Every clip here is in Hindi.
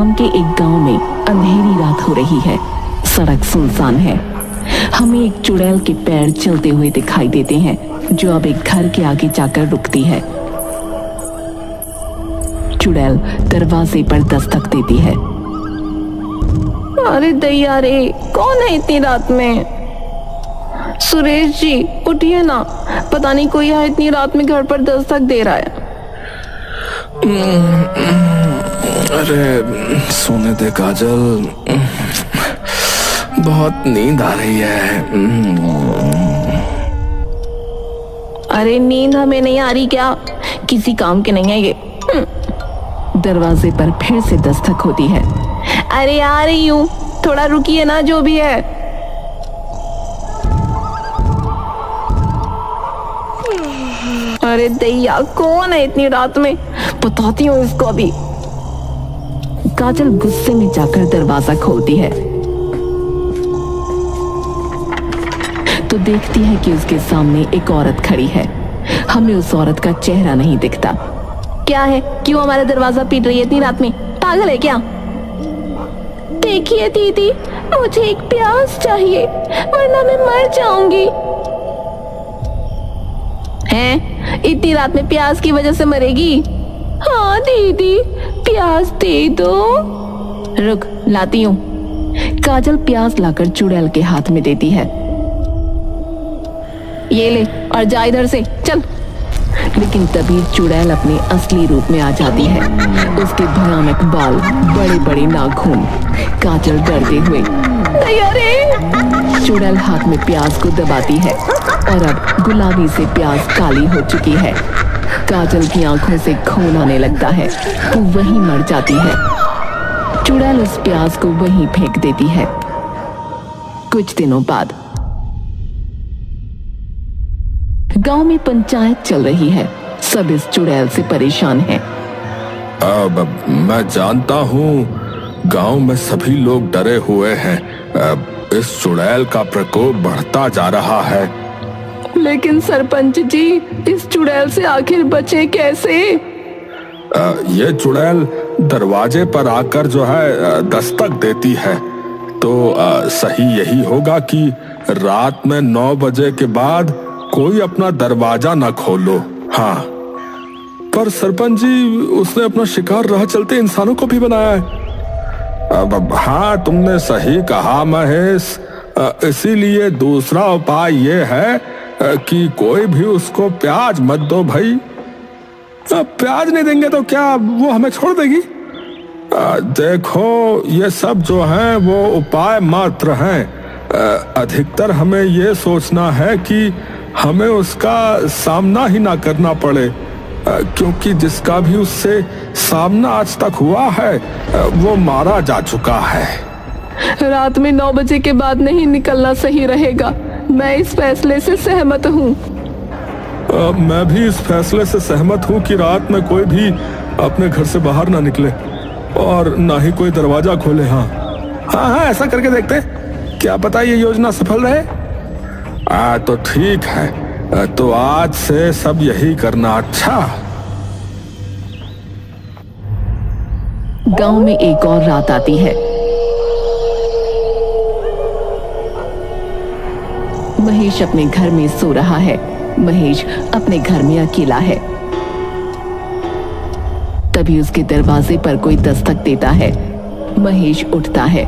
नाम के एक गांव में अंधेरी रात हो रही है। सड़क सुनसान है। हमें एक चुड़ैल के पैर चलते हुए दिखाई देते हैं, जो अब एक घर के आगे जाकर रुकती है। चुड़ैल दरवाजे पर दस्तक देती है। अरे दैया रे, कौन है इतनी रात में? सुरेश जी उठिए ना, पता नहीं कोई है इतनी रात में घर पर दस्तक दे रहा है। अरे सोने दे काजल, बहुत नींद आ रही है। अरे नींद हमें नहीं आ रही क्या? किसी काम के नहीं है ये। दरवाजे पर फिर से दस्तक होती है। अरे आ रही हूँ, थोड़ा रुकिए ना। जो भी है अरे दैया, कौन है इतनी रात में? बताती हूँ इसको अभी। काजल गुस्से में जाकर दरवाजा खोलती है तो देखती है कि उसके सामने एक औरत खड़ी है। हमें उस औरत का चेहरा नहीं दिखता। क्या है? क्यों हमारा दरवाजा पीट रही है इतनी रात में? पागल है क्या? देखिए दीदी, मुझे एक प्याज चाहिए वरना मैं मर जाऊंगी। हैं? इतनी रात में प्याज की वजह से मरेगी? हाँ दीदी, प्याज दे दो। रुक, लाती हूँ। काजल प्याज लाकर चुड़ैल के हाथ में देती है। ये ले और जा इधर से, चल। लेकिन तभी चुड़ैल अपने असली रूप में आ जाती है। उसके भयानक बाल, बड़े बड़े नाखून। काजल डरते हुए चुड़ैल हाथ में प्याज को दबाती है और अब गुलाबी से प्याज काली हो चुकी है। काजल की आंखों से खून आने लगता है तो वहीं मर जाती है। चुड़ैल उस प्याज को वहीं फेंक देती है। कुछ दिनों बाद गांव में पंचायत चल रही है। सब इस चुड़ैल से परेशान हैं। अब मैं जानता हूँ गांव में सभी लोग डरे हुए हैं। अब इस चुड़ैल का प्रकोप बढ़ता जा रहा है। लेकिन सरपंच जी, इस चुड़ैल से आखिर बचे कैसे? ये चुड़ैल दरवाजे पर आकर जो है दस्तक देती है, तो सही यही होगा कि रात में 9 बजे के बाद कोई अपना दरवाजा ना खोलो। हाँ, पर सरपंच जी, उसने अपना शिकार राह चलते इंसानों को भी बनाया है। अब हाँ, तुमने सही कहा महेश। इसीलिए दूसरा उपाय ये है कि कोई भी उसको प्याज मत दो भाई। प्याज नहीं देंगे तो क्या वो हमें छोड़ देगी? देखो, ये सब जो है वो उपाय मात्र हैं। अधिकतर हमें ये सोचना है कि हमें उसका सामना ही ना करना पड़े, क्योंकि जिसका भी उससे सामना आज तक हुआ है वो मारा जा चुका है। रात में 9 बजे के बाद नहीं निकलना सही रहेगा। मैं इस फैसले से सहमत हूँ। मैं भी इस फैसले से सहमत हूँ कि रात में कोई भी अपने घर से बाहर ना निकले और ना ही कोई दरवाजा खोले। हाँ हाँ हाँ, ऐसा करके देखते, क्या पता ये योजना सफल रहे। तो ठीक है, तो आज से सब यही करना। अच्छा। गांव में एक और रात आती है। महेश अपने घर में सो रहा है। महेश अपने घर में अकेला है। तभी उसके दरवाजे पर कोई दस्तक देता है। महेश उठता है।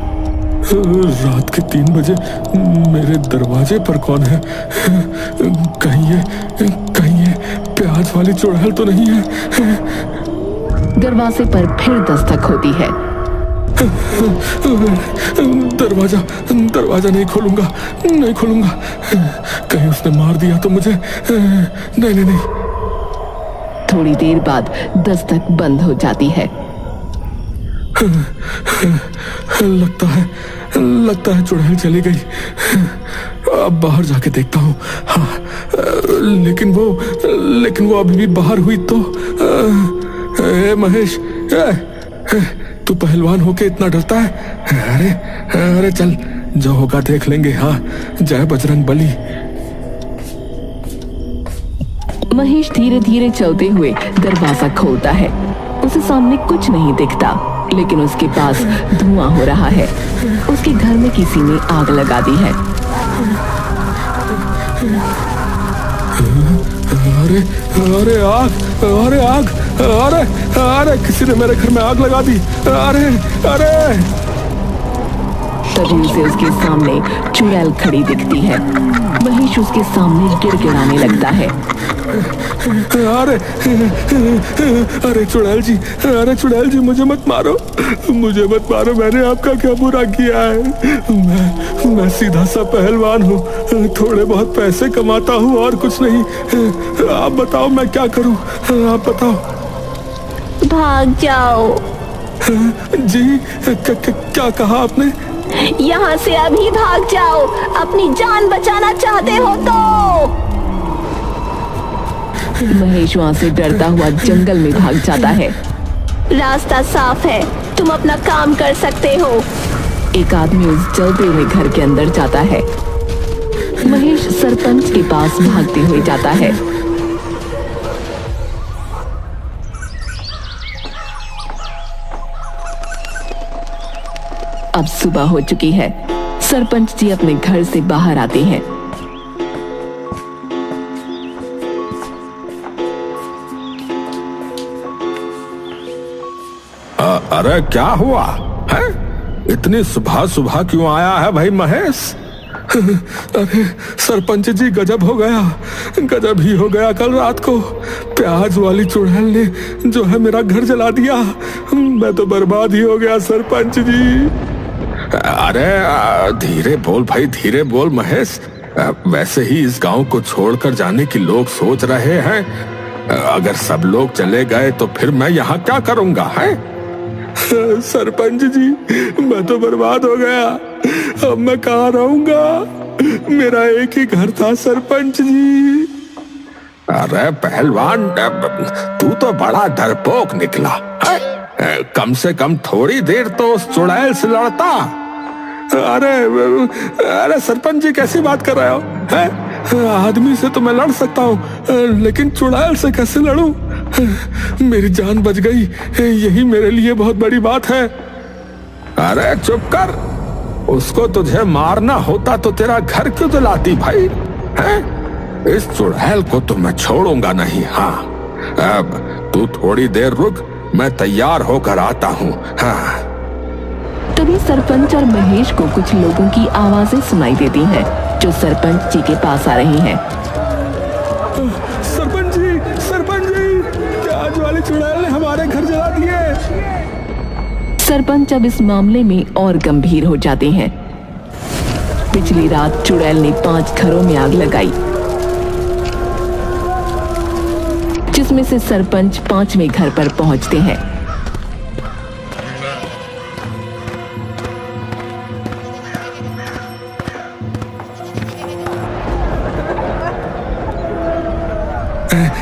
रात के 3 बजे मेरे दरवाजे पर कौन है? कहीं ये प्याज वाली चुड़ैल तो नहीं है? दरवाजे पर फिर दस्तक होती है। दरवाजा नहीं खोलूंगा। कहीं उसने मार दिया तो मुझे। नहीं। थोड़ी देर बाद दस्तक बंद हो जाती है। लगता है चुड़ैल चली गई। अब बाहर जाके देखता हूँ। हाँ, लेकिन वो अभी भी बाहर हुई तो। महेश, तू पहलवान होके इतना डरता है? अरे चल, जो होगा देख लेंगे। हाँ, जय बजरंग बली। महेश धीरे धीरे चलते हुए दरवाजा खोलता है। उसे सामने कुछ नहीं दिखता। लेकिन उसके पास धुआं हो रहा है। उसके घर में किसी ने आग लगा दी है। अरे अरे आग, अरे आग, अरे अरे किसी ने मेरे घर में आग लगा दी। अरे अरे तभी उसे उसके सामने चुड़ैल खड़ी दिखती है। महेश उसके सामने गिड़गिड़ाने लगता है। अरे अरे चुड़ैल जी, अरे चुड़ैल जी, मुझे मत मारो, मुझे मत मारो, मैंने आपका क्या बुरा किया है? मैं सीधा सा पहलवान हूँ, थोड़े बहुत पैसे कमाता हूँ और कुछ नहीं। आप बताओ मैं क्या करूँ, आप बताओ। भाग जाओ। जी क्या कहा आपने? यहाँ से अभी भाग जाओ, अपनी जान बचाना चाहते हो तो। महेश वहाँ से डरता हुआ जंगल में भाग जाता है। रास्ता साफ है, तुम अपना काम कर सकते हो। एक आदमी उस जलते हुए घर के अंदर जाता है। महेश सरपंच के पास भागते हुए जाता है। अब सुबह हो चुकी है। सरपंच जी अपने घर से बाहर आते हैं। अरे क्या हुआ है? इतनी सुबह सुबह क्यों आया है भाई महेश? अरे सरपंच जी, गजब हो गया, गजब ही हो गया। कल रात को प्याज वाली चुड़ैल ने जो है मेरा घर जला दिया। मैं तो बर्बाद ही हो गया सरपंच जी। अरे धीरे बोल भाई, धीरे बोल महेश। वैसे ही इस गांव को छोड़कर जाने की लोग सोच रहे हैं। अगर सब लोग चले गए तो फिर मैं यहाँ क्या करूंगा है? सरपंच जी, मैं तो बर्बाद हो गया, अब मैं कहाँ रहूंगा? मेरा एक ही घर था सरपंच जी। अरे पहलवान, तू तो बड़ा डरपोक निकला है? कम से कम थोड़ी देर तो उस चुड़ैल से लड़ता। अरे सरपंच जी, कैसी बात कर रहे हो? है आदमी से तो मैं लड़ सकता हूँ, लेकिन चुड़ैल से कैसे लड़ूं? मेरी जान बच गई, यही मेरे लिए बहुत बड़ी बात है। अरे चुप कर, उसको तुझे मारना होता तो तेरा घर क्यों जलाती भाई? हैं? इस चुड़ैल को तो मैं छोड़ूंगा नहीं। हाँ, अब तू थोड़ी देर रुक, मैं तैयार होकर आता हूँ। हाँ। तभी सरपंच और महेश को कुछ लोगों की आवाजें सुनाई देती हैं, जो सरपंच जी के पास आ रही हैं। सरपंच जी, प्याज वाली चुड़ैल ने हमारे घर जला दिए। सरपंच अब इस मामले में और गंभीर हो जाते हैं। पिछली रात चुड़ैल ने 5 घरों में आग लगाई, जिसमें से सरपंच 5वें घर पर पहुंचते हैं।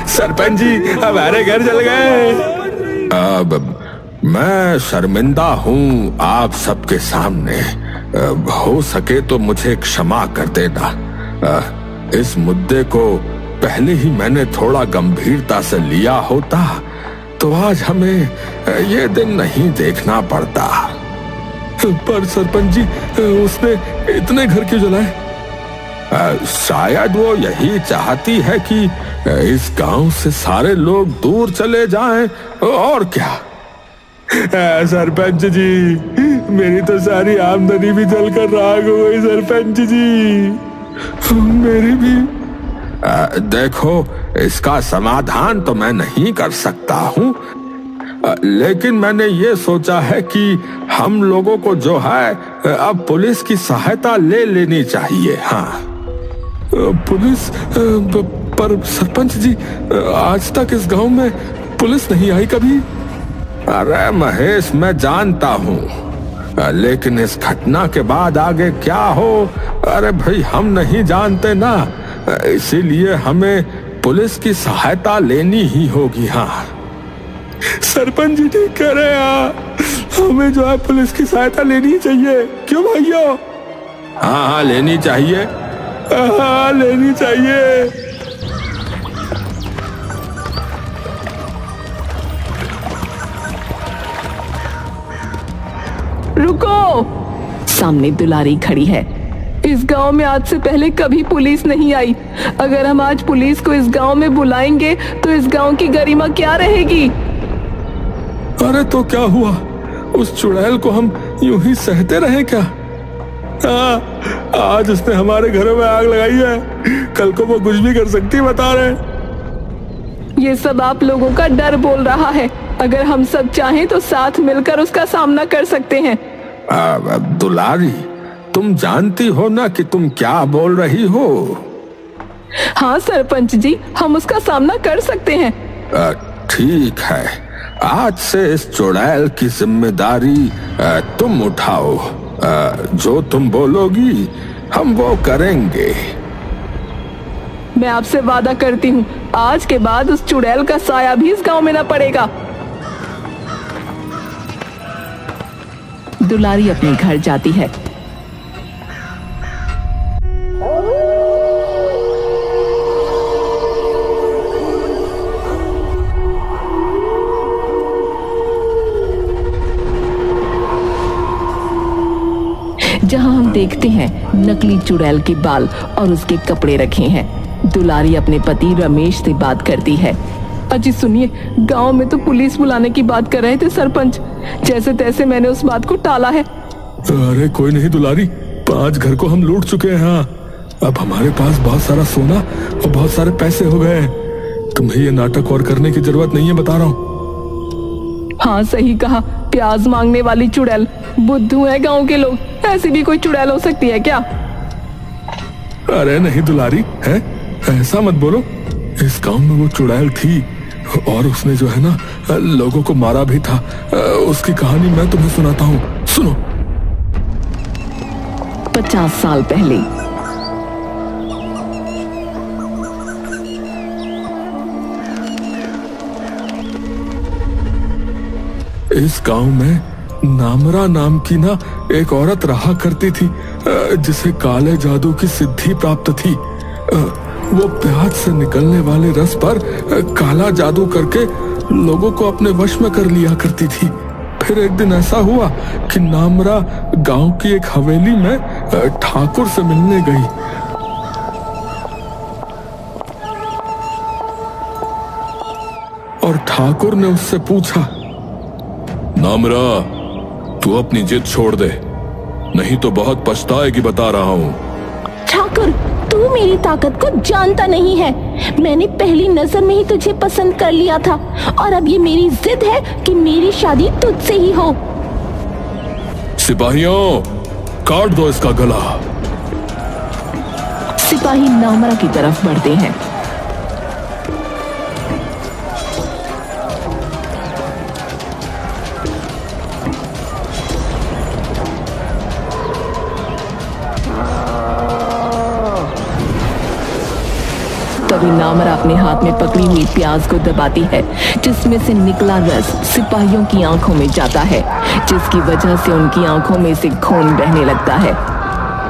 सरपंच जी, हमारे घर जल गए। अब मैं शर्मिंदा हूँ आप सबके सामने। हो सके तो मुझे क्षमा कर देना। इस मुद्दे को पहले ही मैंने थोड़ा गंभीरता से लिया होता तो आज हमें ये दिन नहीं देखना पड़ता। पर सरपंच जी, उसने इतने घर क्यों जलाए? शायद वो यही चाहती है कि इस गांव से सारे लोग दूर चले जाएं, और क्या। सरपंच जी, मेरी तो सारी आमदनी भी जलकर राख हो गई सरपंच जी, मेरी भी। देखो, इसका समाधान तो मैं नहीं कर सकता हूँ, लेकिन मैंने ये सोचा है कि हम लोगों को जो है अब पुलिस की सहायता ले लेनी चाहिए। हाँ, पुलिस? पर सरपंच जी, आज तक इस गांव में पुलिस नहीं आई कभी। अरे महेश, मैं जानता हूँ, लेकिन इस घटना के बाद आगे क्या हो, अरे भाई हम नहीं जानते ना, इसीलिए हमें पुलिस की सहायता लेनी ही होगी। हाँ सरपंच जी, ठीक कह रहे हैं, हमें जो है पुलिस की सहायता लेनी चाहिए। क्यों भाइयों? हाँ, लेनी चाहिए। हाँ, लेनी चाहिए। रुको। सामने दुलारी खड़ी है। इस गांव में आज से पहले कभी पुलिस नहीं आई। अगर हम आज पुलिस को इस गांव में बुलाएंगे तो इस गांव की गरिमा क्या रहेगी? अरे तो क्या हुआ, उस चुड़ैल को हम यूं ही सहते रहे क्या? आज उसने हमारे घरों में आग लगाई है, कल को वो कुछ भी कर सकती, बता रहे। ये सब आप लोगों का डर बोल रहा है। अगर हम सब चाहें तो साथ मिलकर उसका सामना कर सकते हैं। दुलारी, तुम जानती हो ना कि तुम क्या बोल रही हो? हाँ सरपंच जी, हम उसका सामना कर सकते हैं। ठीक है, आज से इस चुड़ैल की जिम्मेदारी तुम उठाओ। जो तुम बोलोगी हम वो करेंगे। मैं आपसे वादा करती हूँ, आज के बाद उस चुड़ैल का साया भी इस गांव में न पड़ेगा। दुलारी अपने घर जाती है। जहां हम देखते हैं नकली चुड़ैल के बाल और उसके कपड़े रखे हैं। दुलारी अपने पति रमेश से बात करती है। अजी सुनिए, गांव में तो पुलिस बुलाने की बात कर रहे थे सरपंच। जैसे तैसे मैंने उस बात को टाला है। अरे कोई नहीं दुलारी, 5 घर को हम लूट चुके हैं। हाँ, अब हमारे पास बहुत सारा सोना और बहुत सारे पैसे हो गए हैं। तुम्हें ये नाटक और करने की जरूरत नहीं है, बता रहा हूँ। हाँ सही कहा, प्याज मांगने वाली चुड़ैल। बुद्धू है गांव के लोग, ऐसी भी कोई चुड़ैल हो सकती है क्या? अरे नहीं दुलारी, है ऐसा मत बोलो। इस गांव में वो चुड़ैल थी और उसने जो है ना लोगों को मारा भी था। उसकी कहानी मैं तुम्हें सुनाता हूँ, सुनो। 50 साल पहले इस गांव में नामरा नाम की ना एक औरत रहा करती थी, जिसे काले जादू की सिद्धि प्राप्त थी। वो प्याज से निकलने वाले रस पर काला जादू करके लोगों को अपने वश में कर लिया करती थी। फिर एक दिन ऐसा हुआ कि नामरा गांव की एक हवेली में ठाकुर से मिलने गई। और ठाकुर ने उससे पूछा, नामरा, तू अपनी जिद छोड़ दे, नहीं तो बहुत पछताएगी, बता रहा हूँ। ठाकुर, तू मेरी ताकत को जानता नहीं है। मैंने पहली नजर में ही तुझे पसंद कर लिया था और अब ये मेरी जिद है कि मेरी शादी तुझसे ही हो। सिपाहियों, काट दो इसका गला। सिपाही नामरा की तरफ बढ़ते हैं। तभी नामरा अपने हाथ में पकड़ी हुई प्याज को दबाती है, जिसमें से निकला रस सिपाहियों की आंखों में जाता है, जिसकी वजह से उनकी आंखों में से खून बहने लगता है।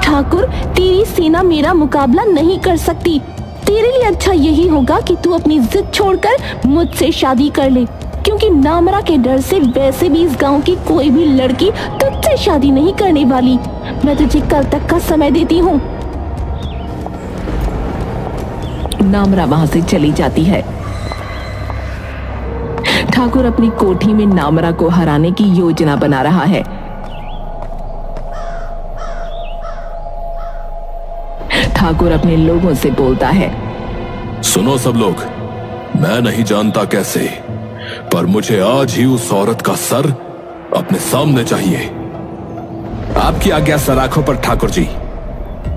ठाकुर, तेरी सेना मेरा मुकाबला नहीं कर सकती। तेरे लिए अच्छा यही होगा कि तू अपनी जिद छोड़कर मुझसे शादी कर ले, क्योंकि नामरा के डर से वैसे भी इस गांव की कोई भी लड़की तुझसे शादी नहीं करने वाली। मैं तुझे कल तक का समय देती हूँ। नामरा वहां से चली जाती है। ठाकुर अपनी कोठी में नामरा को हराने की योजना बना रहा है। ठाकुर अपने लोगों से बोलता है, सुनो सब लोग, मैं नहीं जानता कैसे, पर मुझे आज ही उस औरत का सर अपने सामने चाहिए। आपकी आज्ञा सर आंखों पर ठाकुर जी।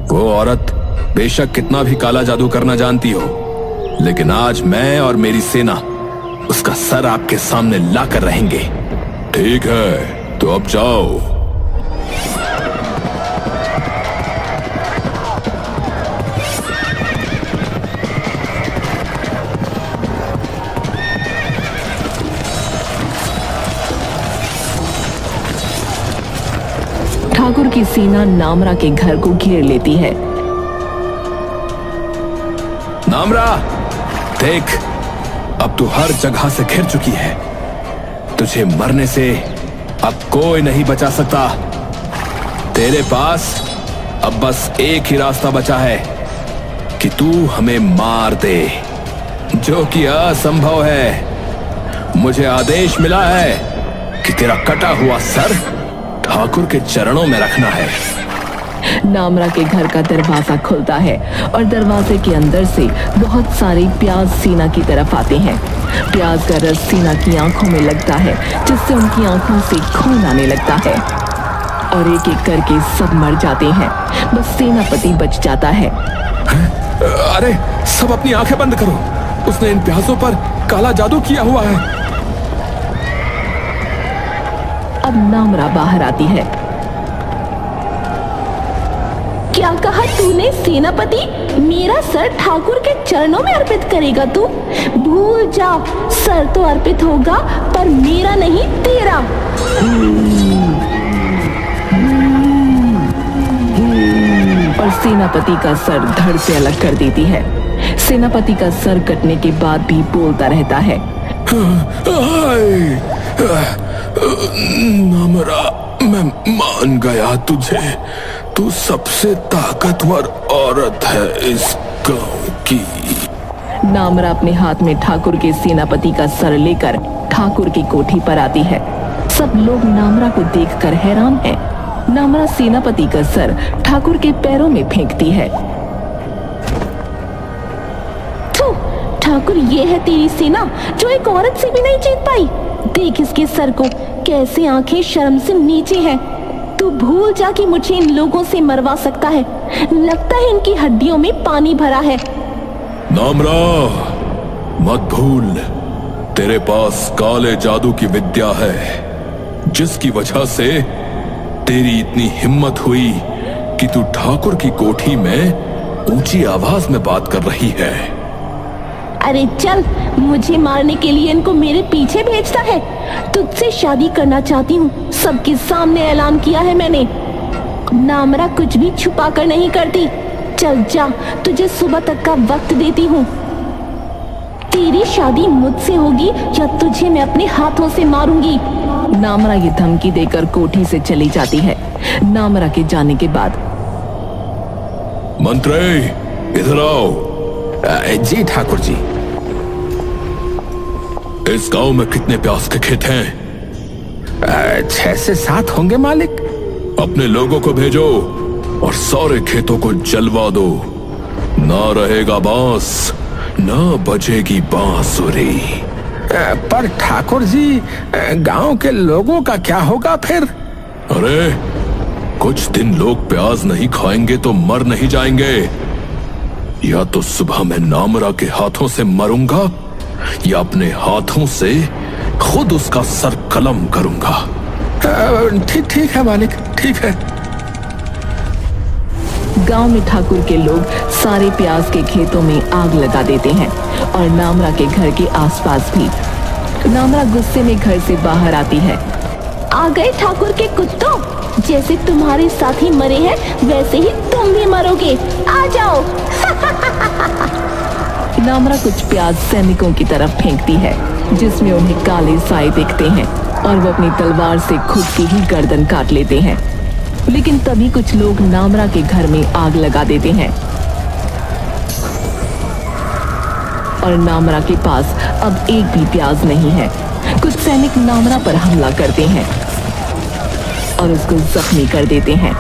वो औरत बेशक कितना भी काला जादू करना जानती हो, लेकिन आज मैं और मेरी सेना उसका सर आपके सामने लाकर रहेंगे। ठीक है, तो अब जाओ। ठाकुर की सेना नामरा के घर को घेर लेती है। नामरा, देख, अब तू हर जगह से घिर चुकी है। तुझे मरने से अब कोई नहीं बचा सकता। तेरे पास अब बस एक ही रास्ता बचा है कि तू हमें मार दे, जो कि असंभव है। मुझे आदेश मिला है कि तेरा कटा हुआ सर ठाकुर के चरणों में रखना है। नामरा के घर का दरवाजा खुलता है और दरवाजे के अंदर से बहुत सारे प्याज सीना की तरफ आते हैं। प्याज का रस सीना की आंखों में लगता है, जिससे उनकी आंखों से खून आने लगता है और एक एक करके सब मर जाते हैं। बस सेनापति बच जाता है। अरे सब अपनी आंखें बंद करो, उसने इन प्याजों पर काला जादू किया हुआ है। अब नामरा बाहर आती है। क्या कहा तूने सेनापति? मेरा सर ठाकुर के चरणों में अर्पित करेगा तू? भूल जा, सर तो अर्पित होगा पर मेरा नहीं, तेरा। और सेनापति का सर धड़ से अलग कर देती है। सेनापति का सर कटने के बाद भी बोलता रहता है, नामरा, मैं मान गया तुझे। तू सबसे ताकतवर औरत है इस गांव की। नामरा अपने हाथ में ठाकुर के सेनापति का सर लेकर ठाकुर की कोठी पर आती है। सब लोग नामरा को देखकर हैरान हैं। नामरा सेनापति का सर ठाकुर के पैरों में फेंकती है। ठाकुर, ये है तेरी सेना जो एक औरत से भी नहीं जीत पाई। देख इसके सर को, कैसे आंखें शर्म से नीचे हैं। तू भूल जा कि मुझे इन लोगों से मरवा सकता है। लगता है इनकी हड्डियों में पानी भरा है। नामरा, मत भूल, तेरे पास काले जादू की विद्या है, जिसकी वजह से तेरी इतनी हिम्मत हुई कि तू ठाकुर की कोठी में ऊंची आवाज में बात कर रही है। अरे चल, मुझे मारने के लिए इनको मेरे पीछे भेजता है। तुझसे शादी करना चाहती हूँ, सबके सामने ऐलान किया है मैंने। नामरा कुछ भी छुपा कर नहीं करती। चल जा, तुझे सुबह तक का वक्त देती हूँ। तेरी शादी मुझसे होगी या तुझे मैं अपने हाथों से मारूंगी। नामरा ये धमकी देकर कोठी से चली जाती है। नामरा के जाने के बाद, मंत्री इधर आओ। जी ठाकुर जी। इस गांव में कितने प्याज के खेत हैं? 6 से 7 होंगे मालिक। अपने लोगों को भेजो और सारे खेतों को जलवा दो। ना रहेगा बांस, ना बजेगी बांसुरी। पर ठाकुर जी, गांव के लोगों का क्या होगा फिर? अरे कुछ दिन लोग प्याज नहीं खाएंगे तो मर नहीं जाएंगे। या तो सुबह मैं नामरा के हाथों से मरूंगा या अपने हाथों से खुद उसका सर कलम करूंगा। ठीक है मालिक, ठीक है। गांव में ठाकुर के लोग सारे प्याज के खेतों में आग लगा देते हैं और नामरा के घर के आसपास भी। नामरा गुस्से में घर से बाहर आती है। आ गए ठाकुर के कुत्तों, जैसे तुम्हारे साथी मरे हैं वैसे ही तुम भी मरोगे। आ जाओ। नामरा कुछ प्याज सैनिकों की तरफ फेंकती है, जिसमें उन्हें काले साए दिखते हैं और वो अपनी तलवार से खुद की ही गर्दन काट लेते हैं। लेकिन तभी कुछ लोग नामरा के घर में आग लगा देते हैं और नामरा के पास अब एक भी प्याज नहीं है। कुछ सैनिक नामरा पर हमला करते हैं और उसको जख्मी कर देते हैं।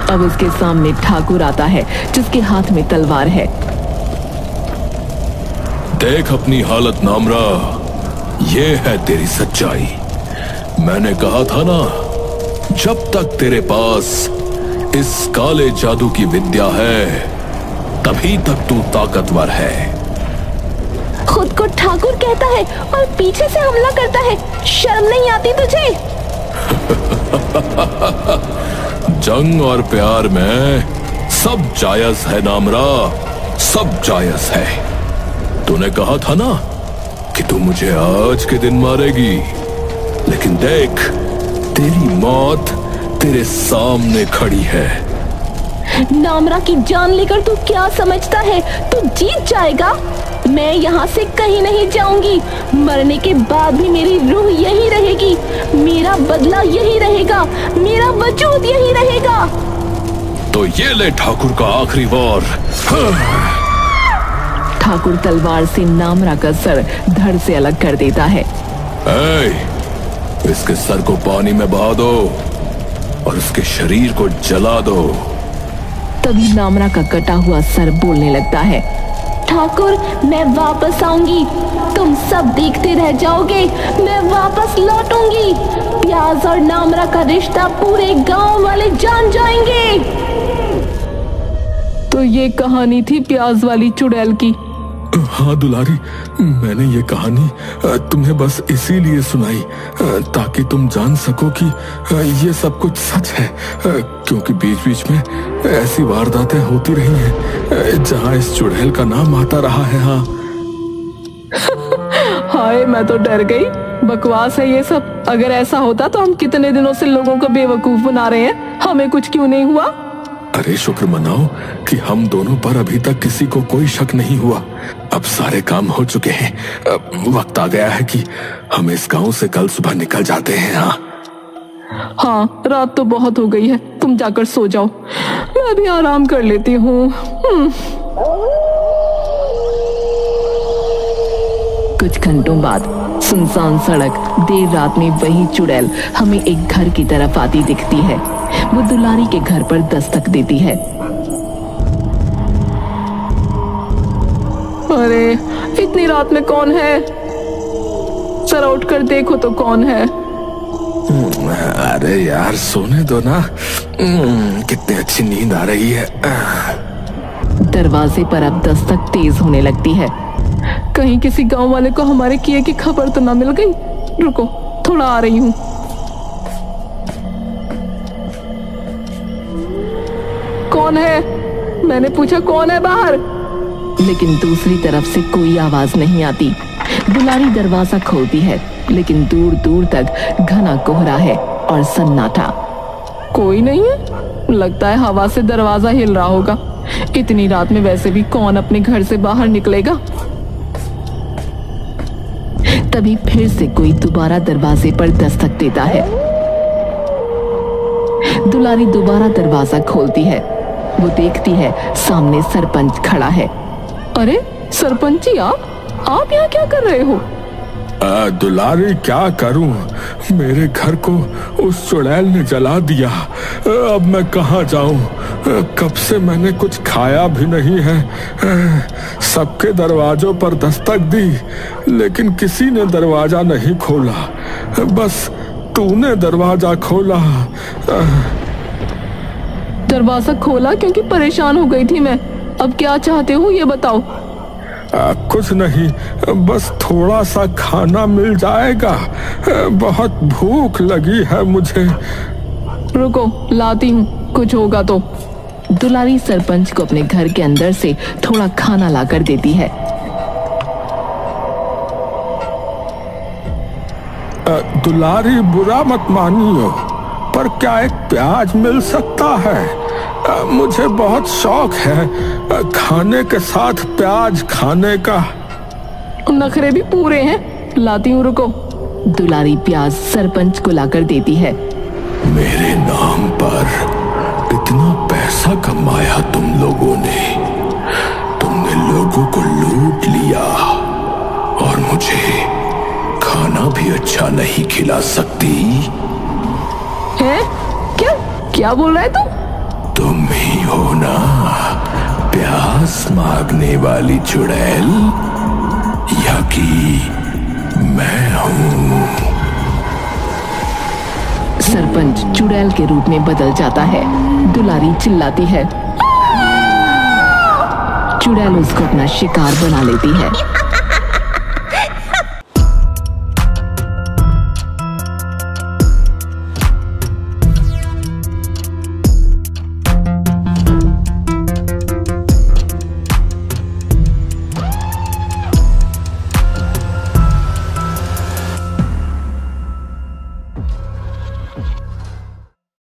अब उसके सामने ठाकुर आता है, जिसके हाथ में तलवार है। देख अपनी हालत नामरा, ये है तेरी सच्चाई। मैंने कहा था ना, जब तक तेरे पास इस काले जादू की विद्या है तभी तक तू ताकतवर है। खुद को ठाकुर कहता है और पीछे से हमला करता है। शर्म नहीं आती तुझे? जंग और प्यार में सब जायज है नामरा, सब जायज है। तूने कहा था ना कि तू मुझे आज के दिन मारेगी, लेकिन देख तेरी मौत तेरे सामने खड़ी है। नामरा की जान लेकर तू क्या समझता है? तू जीत जाएगा। मैं यहाँ से कहीं नहीं जाऊंगी। मरने के बाद भी मेरी रूह यही रहेगी, मेरा बदला यही रहेगा, मेरा वजूद यही रहेगा। तो ये ले ठाकुर का आखिरी वार। ठाकुर तलवार से नामरा का सर धड़ से अलग कर देता है। इसके सर को पानी में बहा दो और उसके शरीर को जला दो। तभी नामरा का कटा हुआ सर बोलने लगता है। ठाकुर, मैं वापस आऊंगी, तुम सब देखते रह जाओगे, मैं वापस लौटूंगी। प्याज और नामरा का रिश्ता पूरे गांव वाले जान जाएंगे। तो ये कहानी थी प्याज वाली चुड़ैल की। हाँ दुलारी, मैंने ये कहानी तुम्हें बस इसीलिए सुनाई ताकि तुम जान सको कि ये सब कुछ सच है, क्योंकि बीच बीच में ऐसी वारदातें होती रही हैं जहाँ इस चुड़ैल का नाम आता रहा है। हाँ हाय, मैं तो डर गई। बकवास है ये सब। अगर ऐसा होता तो हम कितने दिनों से लोगों को बेवकूफ बना रहे हैं, हमें कुछ क्यों नहीं हुआ? अरे शुक्र मनाओ कि हम दोनों पर अभी तक किसी को कोई शक नहीं हुआ। अब सारे काम हो चुके हैं। अब वक्त आ गया है कि हम इस गांव से कल सुबह निकल जाते हैं। हाँ, रात तो बहुत हो गई है, तुम जाकर सो जाओ, मैं भी आराम कर लेती हूँ। कुछ घंटों बाद सुनसान सड़क, देर रात में वही चुड़ैल हमें एक घर की तरफ आती दिखती है। वो दुलारी के घर पर दस्तक देती है। अरे इतनी रात में कौन है? जरा उठकर देखो तो कौन है। अरे यार सोने दो ना, कितनी अच्छी नींद आ रही है। दरवाजे पर अब दस्तक तेज होने लगती है। कहीं किसी गांव वाले को हमारे किए की खबर तो ना मिल गई। रुको, थोड़ा आ रही हूँ। कौन है? मैंने पूछा कौन है बाहर? लेकिन दूसरी तरफ से कोई आवाज नहीं आती। दुलारी दरवाजा खोलती है, लेकिन दूर दूर तक घना कोहरा है और सन्नाटा। कोई नहीं है। लगता है हवा से दरवाजा हिल रहा होगा। इतनी रात में वैसे भी कौन अपने घर से बाहर निकलेगा। तभी फिर से कोई दोबारा दरवाजे पर दस्तक देता है। दुलारी दोबारा दरवाजा खोलती है। वो देखती है सामने सरपंच खड़ा है। अरे सरपंच जी, आप यहाँ क्या कर रहे हो? दुलारी, क्या करूं, मेरे घर को उस चुड़ैल ने जला दिया। अब मैं कहाँ जाऊं? कब से मैंने कुछ खाया भी नहीं है। सबके दरवाजों पर दस्तक दी, लेकिन किसी ने दरवाजा नहीं खोला। बस तूने दरवाजा खोला। दरवाजा खोला क्योंकि परेशान हो गई थी मैं। अब क्या चाहते हो ये बताओ। कुछ नहीं, बस थोड़ा सा खाना मिल जाएगा, बहुत भूख लगी है मुझे। रुको, लाती हूँ, कुछ होगा तो। दुलारी सरपंच को अपने घर के अंदर से थोड़ा खाना लाकर देती है। दुलारी, बुरा मत मानियो, पर क्या एक प्याज मिल सकता है? मुझे बहुत शौक है खाने के साथ प्याज खाने का। नखरे भी पूरे हैं, लाती हूँ, रुको। दुलारी प्याज सरपंच को लाकर देती है। मेरे नाम पर इतना पैसा कमाया तुम लोगों ने, तुमने लोगों को लूट लिया और मुझे खाना भी अच्छा नहीं खिला सकती है? क्या बोल रहा है तू? तुम ही हो ना प्यास मांगने वाली चुड़ैल, या कि मैं हूँ? सरपंच चुड़ैल के रूप में बदल जाता है। दुलारी चिल्लाती है। चुड़ैल उसको अपना शिकार बना लेती है।